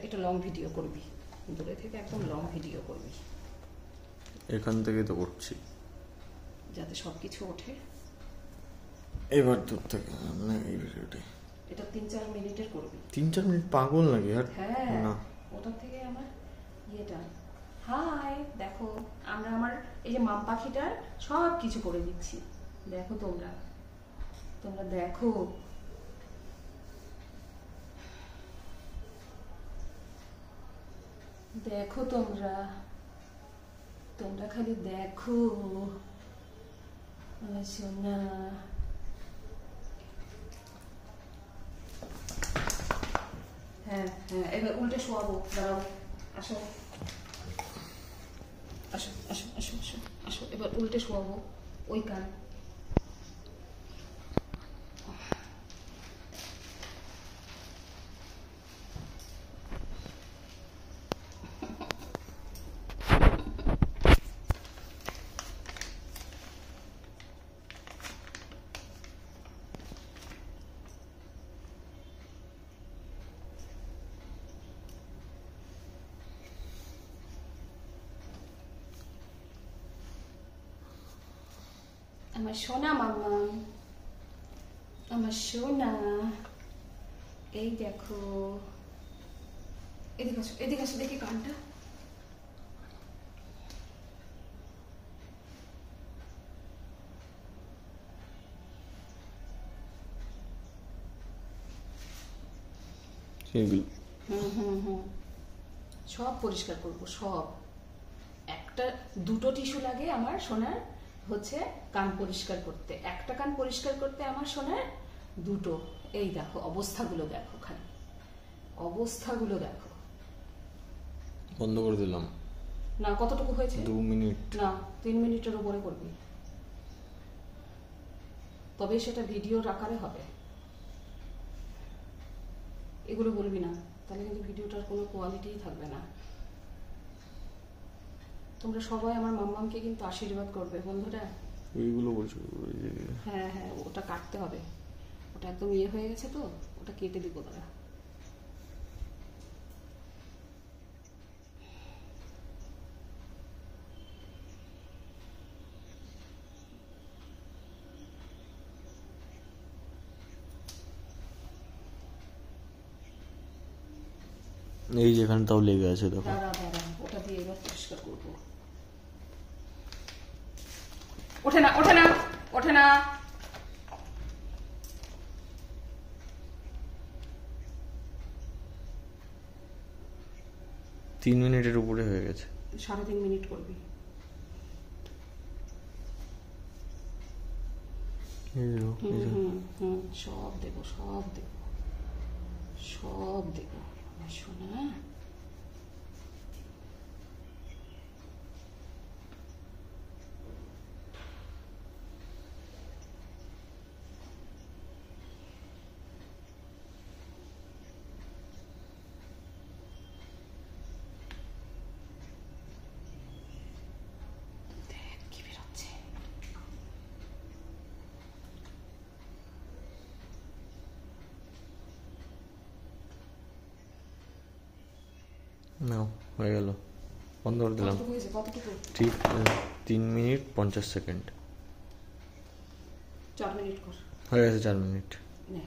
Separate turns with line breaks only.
এটা long video করবি, দূরে থেকে একদম লং ভিডিও করবি।
এখান থেকে তো করছি
যাতে সবকিছু ওঠে।
এবার দূর থেকে না এই ভিডিওটা
এটা 3-4 মিনিটের করবি।
3-4 মিনিট পাগল নাকি আর?
হ্যাঁ
না
ওটার থেকে আমার ইয়েটা। হাই দেখো, আমরা আমার এই যে মাম পাখিটার সব কিছু করে দিচ্ছি। দেখো তোমরা দেখো, দেখো তোমরা খালি দেখো আমার সোনা। হ্যাঁ হ্যাঁ, এবার উল্টে শোয়াবো, দাঁড়াও, আসো আসো আসো আসো আসো আসো, এবার উল্টে শোয়াবো ওই কান। আমার সোনা মামা, আমার সোনা, এই দেখো, এদিকে আসো দেখি কানটা। সব পরিষ্কার করবো, সব। একটা দুটো টিস্যু লাগে আমার সোনার হচ্ছে কান পরিষ্কার করতে, একটা কান পরিষ্কার করতে আমার সোনার দুটো। এই দেখো অবস্থাগুলো দেখো, খালি অবস্থাগুলো দেখো।
বন্ধ করে দিলাম।
না কতটুকু হয়েছে?
2 মিনিট
না 3 মিনিটের উপরে করবি, তবে সেটা ভিডিওর আকারে হবে। এগুলো বলবি না, তাহলে কিন্তু ভিডিওটার কোনো কোয়ালিটিই থাকবে না। তোমরা সবাই আমার মাম্মামকে কিন্তু আশীর্বাদ করবে বন্ধুরা।
এইগুলো বলছো?
হ্যাঁ হ্যাঁ, ওটা কাটতে হবে, ওটা একদম ইয়ে হয়ে গেছে তো, ওটা কেটে দিব তারা।
এই যেখানটাও লেগে আছে দেখো।
দাঁড়া দাঁড়া, ওটা দিয়ে এবার পরিষ্কার করবো। ওঠে না ওঠে না ওঠে না।
3 মিনিটের উপরে হয়ে গেছে।
3.5 মিনিট করবি। সব দেবো সব দেবো সব দেবো আমার সোনা।
নাও হয়ে গেল, বন্ধ করে দিলাম। 3 মিনিট 50 সেকেন্ড।
4 মিনিট কর,
হয়ে গেছে 4 মিনিট।
নে।